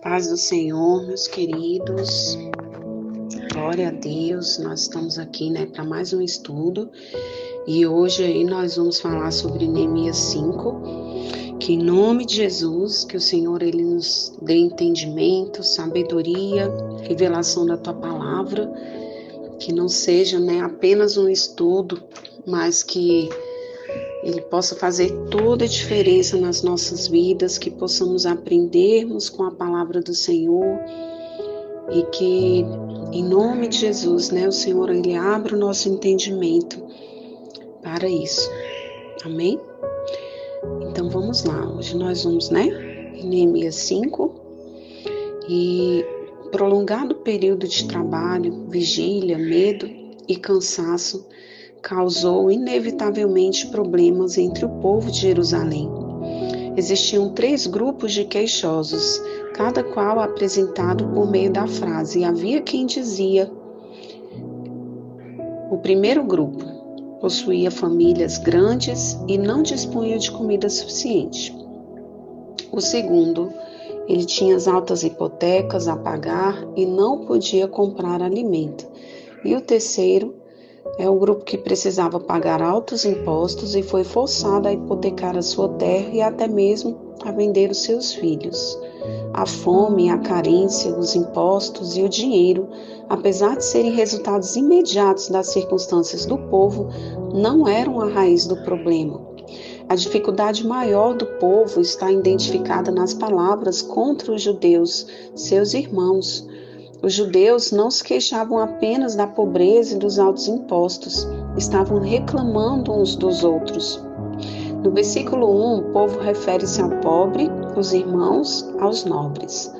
Paz do Senhor, meus queridos. Glória a Deus. Nós estamos aqui, para mais um estudo. E hoje aí nós vamos falar sobre Neemias 5, que em nome de Jesus, que o Senhor ele nos dê entendimento, sabedoria, revelação da tua palavra, que não seja, apenas um estudo, mas que ele possa fazer toda a diferença nas nossas vidas, que possamos aprendermos com a palavra do Senhor e que, em nome de Jesus, o Senhor, ele abra o nosso entendimento para isso. Amém? Então, vamos lá. Hoje nós vamos, em Neemias 5, e prolongado período de trabalho, vigília, medo e cansaço causou inevitavelmente problemas entre o povo de Jerusalém. Existiam 3 grupos de queixosos, cada qual apresentado por meio da frase, e havia quem dizia: o primeiro grupo possuía famílias grandes e não dispunha de comida suficiente. O segundo, ele tinha as altas hipotecas a pagar e não podia comprar alimento. E o terceiro é o grupo que precisava pagar altos impostos e foi forçado a hipotecar a sua terra e até mesmo a vender os seus filhos. A fome, a carência, os impostos e o dinheiro, apesar de serem resultados imediatos das circunstâncias do povo, não eram a raiz do problema. A dificuldade maior do povo está identificada nas palavras contra os judeus, seus irmãos. Os judeus não se queixavam apenas da pobreza e dos altos impostos, estavam reclamando uns dos outros. No versículo 1, o povo refere-se ao pobre, os irmãos aos nobres.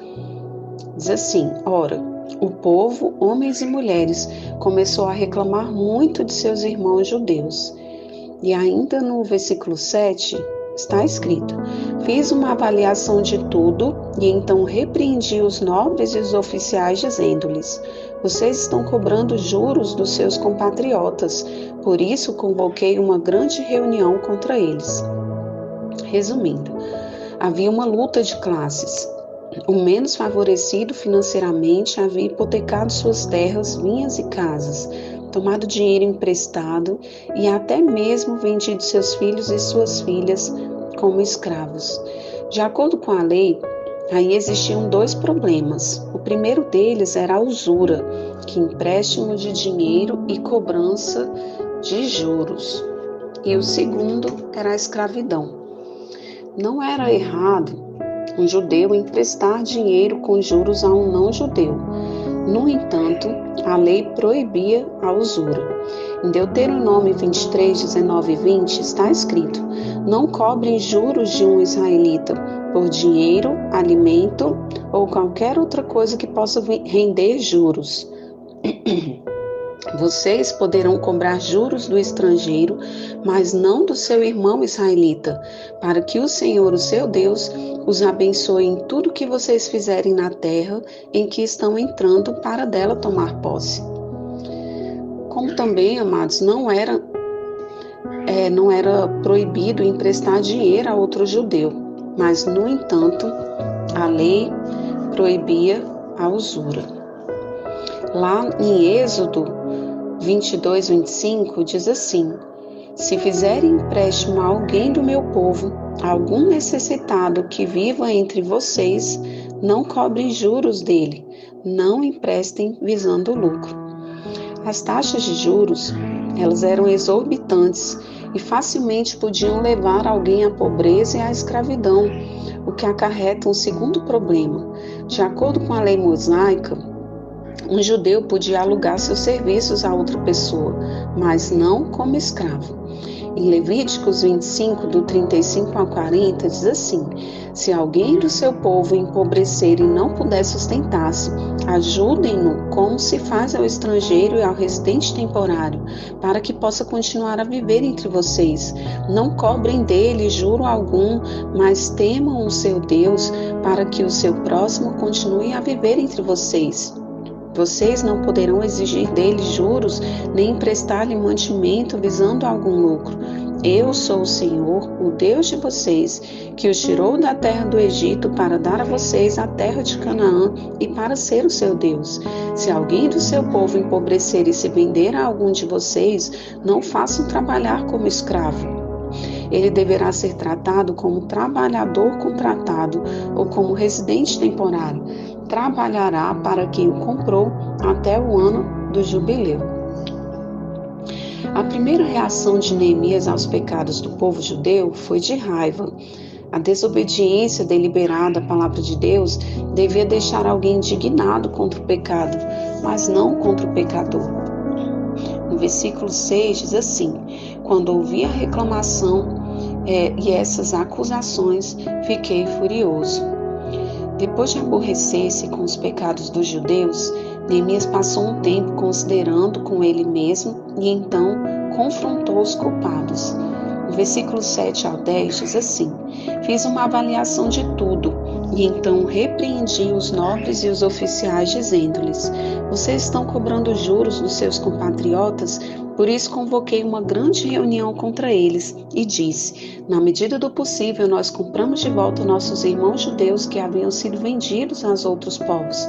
Diz assim: ora, o povo, homens e mulheres, começou a reclamar muito de seus irmãos judeus. E ainda no versículo 7, está escrito: fiz uma avaliação de tudo e então repreendi os nobres e os oficiais, dizendo-lhes: vocês estão cobrando juros dos seus compatriotas, por isso convoquei uma grande reunião contra eles. Resumindo, havia uma luta de classes. O menos favorecido financeiramente havia hipotecado suas terras, vinhas e casas, tomado dinheiro emprestado e até mesmo vendido seus filhos e suas filhas como escravos. De acordo com a lei, aí existiam 2 problemas. O primeiro deles era a usura, que é empréstimo de dinheiro e cobrança de juros. E o segundo era a escravidão. Não era errado um judeu emprestar dinheiro com juros a um não-judeu. No entanto, a lei proibia a usura. Em Deuteronômio 23, 19 e 20 está escrito: não cobrem juros de um israelita por dinheiro, alimento ou qualquer outra coisa que possa render juros. Vocês poderão cobrar juros do estrangeiro, mas não do seu irmão israelita, para que o Senhor, o seu Deus, os abençoe em tudo que vocês fizerem na terra em que estão entrando para dela tomar posse. Como também, amados, não era proibido emprestar dinheiro a outro judeu, mas, no entanto, a lei proibia a usura. Lá em Êxodo 22, 25, diz assim: se fizerem empréstimo a alguém do meu povo, algum necessitado que viva entre vocês, não cobrem juros dele, não emprestem visando lucro. As taxas de juros, elas eram exorbitantes e facilmente podiam levar alguém à pobreza e à escravidão, o que acarreta um segundo problema. De acordo com a lei mosaica, um judeu podia alugar seus serviços a outra pessoa, mas não como escravo. Em Levíticos 25, do 35 a 40, diz assim: se alguém do seu povo empobrecer e não puder sustentar-se, ajudem-no como se faz ao estrangeiro e ao residente temporário, para que possa continuar a viver entre vocês. Não cobrem dele juro algum, mas temam o seu Deus, para que o seu próximo continue a viver entre vocês. Vocês não poderão exigir dele juros, nem emprestar-lhe mantimento visando algum lucro. Eu sou o Senhor, o Deus de vocês, que os tirou da terra do Egito para dar a vocês a terra de Canaã e para ser o seu Deus. Se alguém do seu povo empobrecer e se vender a algum de vocês, não façam trabalhar como escravo. Ele deverá ser tratado como trabalhador contratado ou como residente temporário. Trabalhará para quem o comprou até o ano do jubileu. A primeira reação de Neemias aos pecados do povo judeu foi de raiva. A desobediência deliberada à palavra de Deus devia deixar alguém indignado contra o pecado, mas não contra o pecador. No versículo 6 diz assim: quando ouvi a reclamação e essas acusações, fiquei furioso. Depois de aborrecer-se com os pecados dos judeus, Neemias passou um tempo considerando com ele mesmo e então confrontou os culpados. No versículo 7 ao 10 diz assim: fiz uma avaliação de tudo e então repreendi os nobres e os oficiais, dizendo-lhes: vocês estão cobrando juros dos seus compatriotas, por isso convoquei uma grande reunião contra eles e disse: na medida do possível nós compramos de volta nossos irmãos judeus que haviam sido vendidos aos outros povos.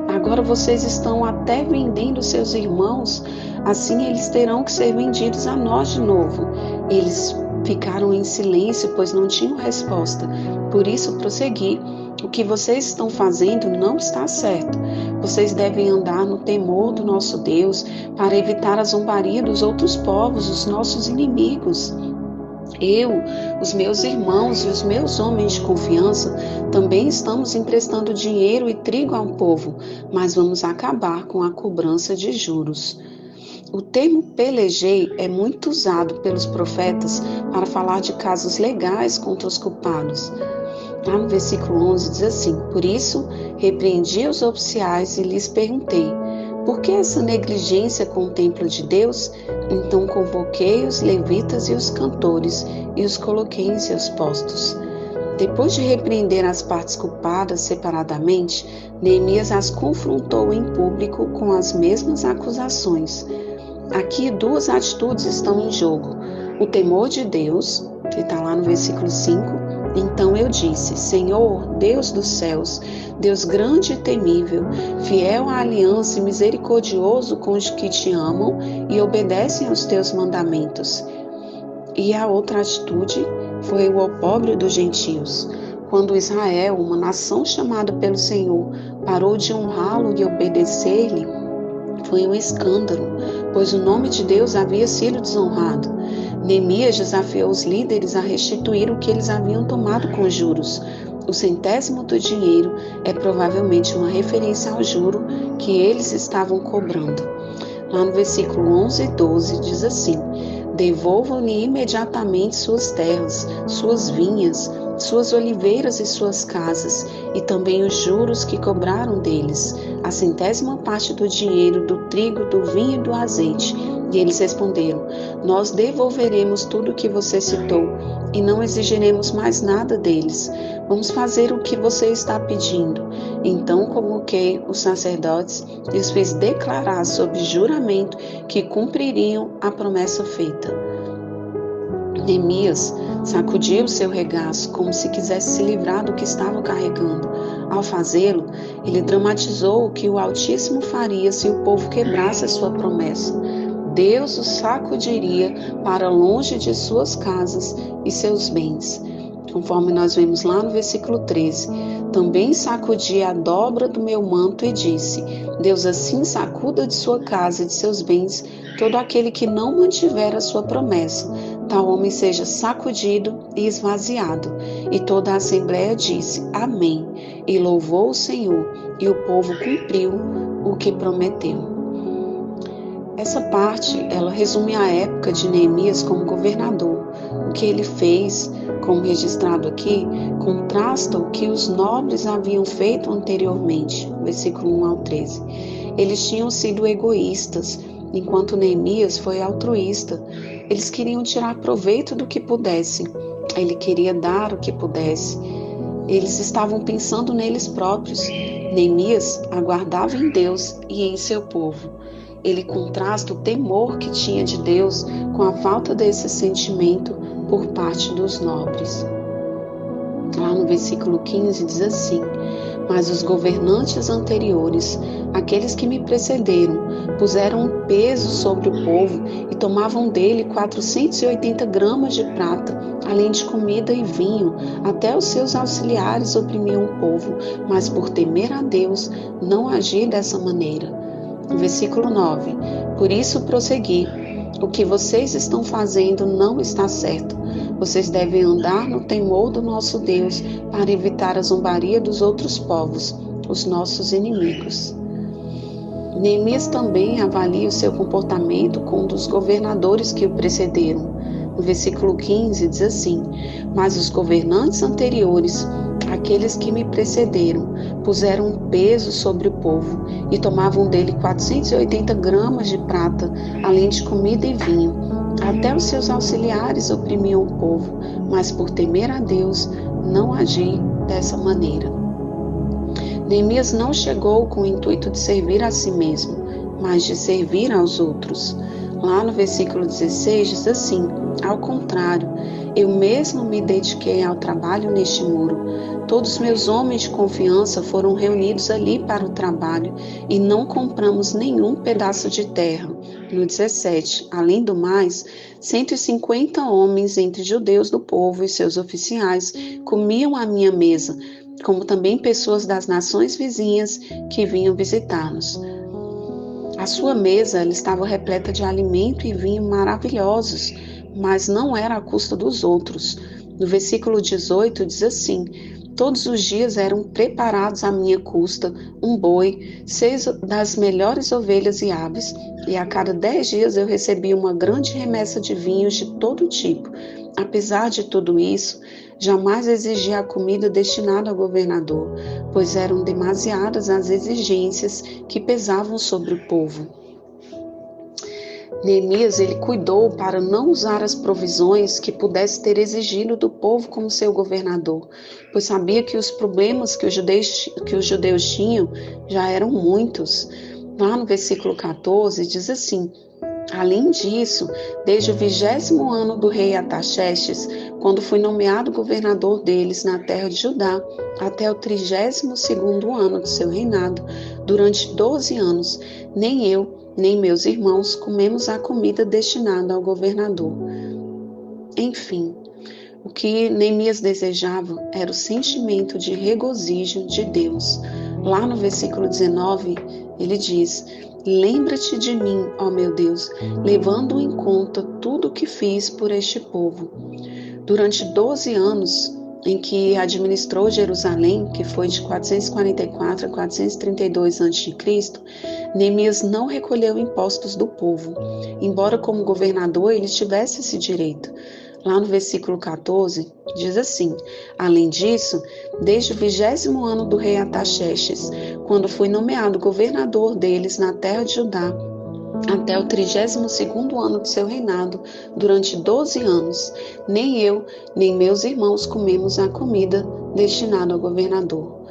Agora vocês estão até vendendo seus irmãos, assim eles terão que ser vendidos a nós de novo. Eles ficaram em silêncio, pois não tinham resposta. Por isso prossegui: o que vocês estão fazendo não está certo. Vocês devem andar no temor do nosso Deus para evitar a zombaria dos outros povos, os nossos inimigos. Eu, os meus irmãos e os meus homens de confiança também estamos emprestando dinheiro e trigo ao povo, mas vamos acabar com a cobrança de juros. O termo pelejei é muito usado pelos profetas para falar de casos legais contra os culpados. Lá no versículo 11 diz assim: por isso repreendi os oficiais e lhes perguntei: por que essa negligência com o templo de Deus? Então convoquei os levitas e os cantores e os coloquei em seus postos. Depois de repreender as partes culpadas separadamente, Neemias as confrontou em público com as mesmas acusações. Aqui duas atitudes estão em jogo: o temor de Deus, que está lá no versículo 5. Então eu disse: Senhor, Deus dos céus, Deus grande e temível, fiel à aliança e misericordioso com os que te amam e obedecem aos teus mandamentos. E a outra atitude foi o opróbrio dos gentios. Quando Israel, uma nação chamada pelo Senhor, parou de honrá-lo e obedecer-lhe, foi um escândalo, pois o nome de Deus havia sido desonrado. Neemias desafiou os líderes a restituir o que eles haviam tomado com juros. O 100º do dinheiro é provavelmente uma referência ao juro que eles estavam cobrando. Lá no versículo 11 e 12 diz assim: devolvam-lhe imediatamente suas terras, suas vinhas, suas oliveiras e suas casas, e também os juros que cobraram deles, a 100ª parte do dinheiro, do trigo, do vinho e do azeite. E eles responderam: nós devolveremos tudo o que você citou e não exigiremos mais nada deles. Vamos fazer o que você está pedindo. Então convoquei os sacerdotes e os fiz declarar sob juramento que cumpririam a promessa feita. Neemias sacudiu seu regaço como se quisesse se livrar do que estava carregando. Ao fazê-lo, ele dramatizou o que o Altíssimo faria se o povo quebrasse a sua promessa. Deus os sacudiria para longe de suas casas e seus bens. Conforme nós vemos lá no versículo 13, também sacudi a dobra do meu manto e disse: Deus assim sacuda de sua casa e de seus bens todo aquele que não mantiver a sua promessa. Tal homem seja sacudido e esvaziado. E toda a assembleia disse: Amém. E louvou o Senhor, e o povo cumpriu o que prometeu. Essa parte, ela resume a época de Neemias como governador. O que ele fez, como registrado aqui, contrasta o que os nobres haviam feito anteriormente, versículo 1 ao 13. Eles tinham sido egoístas, enquanto Neemias foi altruísta. Eles queriam tirar proveito do que pudessem. Ele queria dar o que pudesse. Eles estavam pensando neles próprios. Neemias aguardava em Deus e em seu povo. ele contrasta o temor que tinha de Deus com a falta desse sentimento por parte dos nobres. Lá no versículo 15 diz assim: mas os governantes anteriores, aqueles que me precederam, puseram um peso sobre o povo e tomavam dele 480 gramas de prata, além de comida e vinho. Até os seus auxiliares oprimiam o povo, mas por temer a Deus, não agi dessa maneira. Versículo 9: por isso prossegui: o que vocês estão fazendo não está certo. Vocês devem andar no temor do nosso Deus para evitar a zombaria dos outros povos, os nossos inimigos. Neemias também avalia o seu comportamento com um dos governadores que o precederam. No versículo 15 diz assim: mas os governantes anteriores, aqueles que me precederam, puseram um peso sobre o povo e tomavam dele 480 gramas de prata, além de comida e vinho. Até os seus auxiliares oprimiam o povo, mas por temer a Deus, não agi dessa maneira. Neemias não chegou com o intuito de servir a si mesmo, mas de servir aos outros. Lá no versículo 16 diz assim: ao contrário, eu mesmo me dediquei ao trabalho neste muro. Todos meus homens de confiança foram reunidos ali para o trabalho e não compramos nenhum pedaço de terra. No 17, além do mais, 150 homens entre judeus do povo e seus oficiais comiam à minha mesa, como também pessoas das nações vizinhas que vinham visitar-nos. A sua mesa ela estava repleta de alimento e vinho maravilhosos, mas não era à custa dos outros. No versículo 18 diz assim: todos os dias eram preparados à minha custa um boi, 6 das melhores ovelhas e aves, e a cada 10 dias eu recebia uma grande remessa de vinhos de todo tipo. Apesar de tudo isso, jamais exigi a comida destinada ao governador, pois eram demasiadas as exigências que pesavam sobre o povo. Neemias ele cuidou para não usar as provisões que pudesse ter exigido do povo como seu governador, pois sabia que os problemas que os judeus tinham já eram muitos. Lá no versículo 14 diz assim: além disso, desde o 20º ano do rei Artaxerxes, quando fui nomeado governador deles na terra de Judá, até o 32º ano do seu reinado, durante 12 anos, nem eu, nem meus irmãos comemos a comida destinada ao governador. Enfim, o que Neemias desejava era o sentimento de regozijo de Deus. Lá no versículo 19, ele diz: lembra-te de mim, ó meu Deus, levando em conta tudo o que fiz por este povo. Durante 12 anos em que administrou Jerusalém, que foi de 444 a 432 a.C., Neemias não recolheu impostos do povo, embora como governador ele tivesse esse direito. Lá no versículo 14, diz assim: além disso, desde o 20º ano do rei Artaxerxes, quando fui nomeado governador deles na terra de Judá, até o 32º ano de seu reinado, durante 12 anos, nem eu, nem meus irmãos comemos a comida destinada ao governador.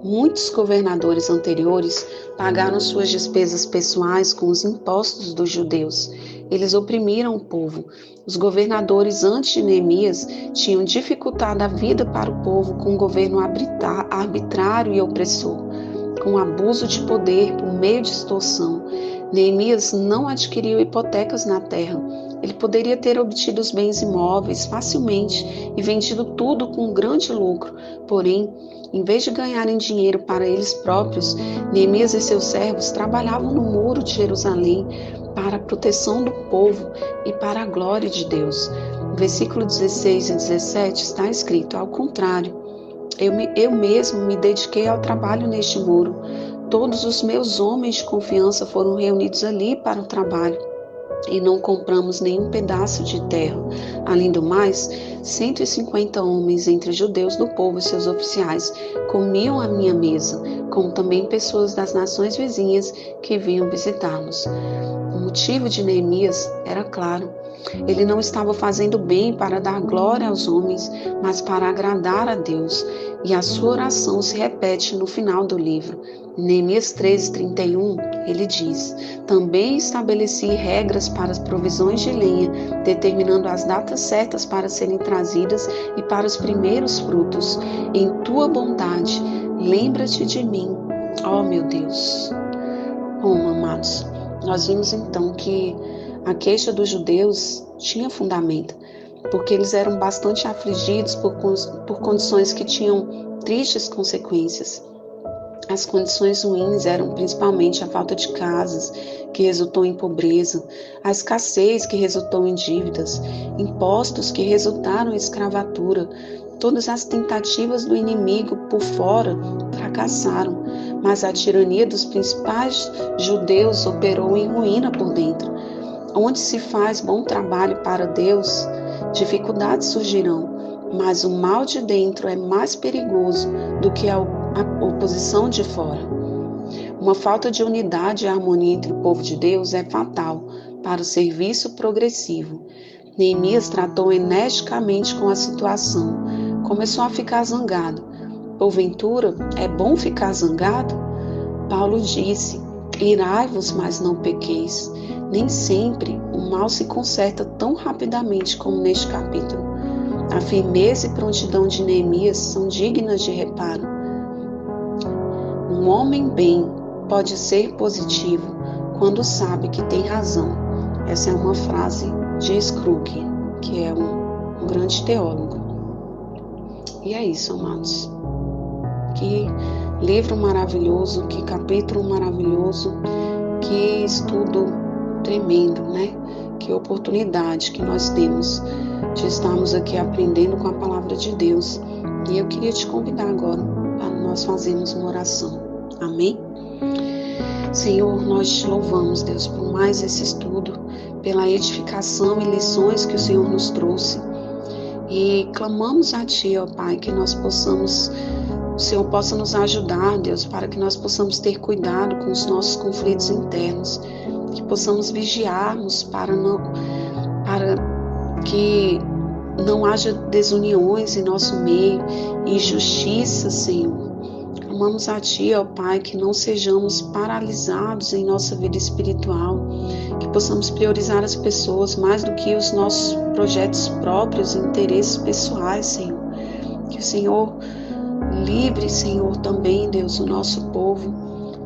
Muitos governadores anteriores pagaram suas despesas pessoais com os impostos dos judeus. Eles oprimiram o povo. Os governadores antes de Neemias tinham dificultado a vida para o povo com um governo arbitrário e opressor, com abuso de poder por meio de extorsão. Neemias não adquiriu hipotecas na terra. Ele poderia ter obtido os bens imóveis facilmente e vendido tudo com grande lucro. Porém, em vez de ganharem dinheiro para eles próprios, Neemias e seus servos trabalhavam no muro de Jerusalém para a proteção do povo e para a glória de Deus. No versículo 16 e 17 está escrito: ao contrário, eu mesmo me dediquei ao trabalho neste muro. Todos os meus homens de confiança foram reunidos ali para o trabalho e não compramos nenhum pedaço de terra. Além do mais, 150 homens entre judeus do povo e seus oficiais comiam à minha mesa, como também pessoas das nações vizinhas que vinham visitar-nos. O motivo de Neemias era claro. Ele não estava fazendo bem para dar glória aos homens, mas para agradar a Deus. E a sua oração se repete no final do livro. Em Neemias 13:31, ele diz: também estabeleci regras para as provisões de lenha, determinando as datas certas para serem trazidas e para os primeiros frutos. Em tua bondade, lembra-te de mim, ó meu Deus. Bom, amados, nós vimos então que a queixa dos judeus tinha fundamento, porque eles eram bastante afligidos por condições que tinham tristes consequências. As condições ruins eram principalmente a falta de casas, que resultou em pobreza, a escassez, que resultou em dívidas, impostos, que resultaram em escravatura. Todas as tentativas do inimigo por fora fracassaram, mas a tirania dos principais judeus operou em ruína por dentro. Onde se faz bom trabalho para Deus, dificuldades surgirão, mas o mal de dentro é mais perigoso do que a oposição de fora. Uma falta de unidade e harmonia entre o povo de Deus é fatal para o serviço progressivo. Neemias tratou energicamente com a situação. Começou a ficar zangado. Porventura, é bom ficar zangado? Paulo disse: irai-vos, mas não pequeis. Nem sempre o mal se conserta tão rapidamente como neste capítulo. A firmeza e prontidão de Neemias são dignas de reparo. Um homem bem pode ser positivo quando sabe que tem razão. Essa é uma frase de Scrooge, que é um grande teólogo. E é isso, amados. Que livro maravilhoso, que capítulo maravilhoso, que estudo tremendo, né? Que oportunidade que nós temos de estarmos aqui aprendendo com a palavra de Deus. E eu queria te convidar agora para nós fazermos uma oração. Amém? Senhor, nós te louvamos, Deus, por mais esse estudo, pela edificação e lições que o Senhor nos trouxe. E clamamos a Ti, ó Pai, que nós possamos, o Senhor possa nos ajudar, Deus, para que nós possamos ter cuidado com os nossos conflitos internos, que possamos vigiarmos para que não haja desuniões em nosso meio, injustiça, Senhor. Clamamos a Ti, ó Pai, que não sejamos paralisados em nossa vida espiritual, que possamos priorizar as pessoas mais do que os nossos projetos próprios e interesses pessoais, Senhor. Que o Senhor livre, Senhor, também, Deus, o nosso povo.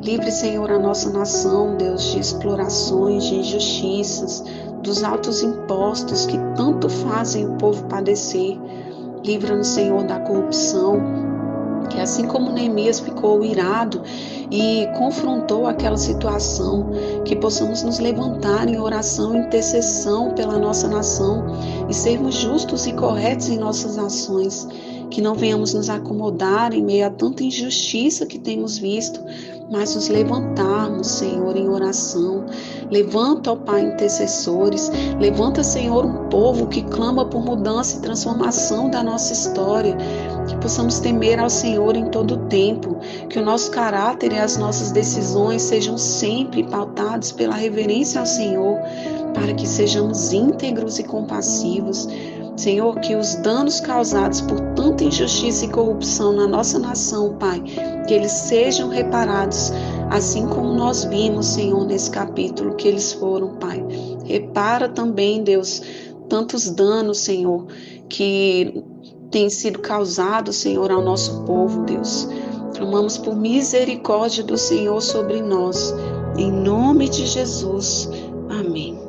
Livre, Senhor, a nossa nação, Deus, de explorações, de injustiças, dos altos impostos que tanto fazem o povo padecer. Livra-nos, Senhor, da corrupção, que assim como Neemias ficou irado e confrontou aquela situação, que possamos nos levantar em oração e intercessão pela nossa nação e sermos justos e corretos em nossas ações, que não venhamos nos acomodar em meio a tanta injustiça que temos visto, mas nos levantarmos, Senhor, em oração. Levanta, ó Pai, intercessores. Levanta, Senhor, um povo que clama por mudança e transformação da nossa história. Que possamos temer ao Senhor em todo o tempo. Que o nosso caráter e as nossas decisões sejam sempre pautados pela reverência ao Senhor, para que sejamos íntegros e compassivos. Senhor, que os danos causados por tanta injustiça e corrupção na nossa nação, Pai, que eles sejam reparados, assim como nós vimos, Senhor, nesse capítulo que eles foram, Pai. Repara também, Deus, tantos danos, Senhor, que têm sido causados, Senhor, ao nosso povo, Deus. Clamamos por misericórdia do Senhor sobre nós. Em nome de Jesus. Amém.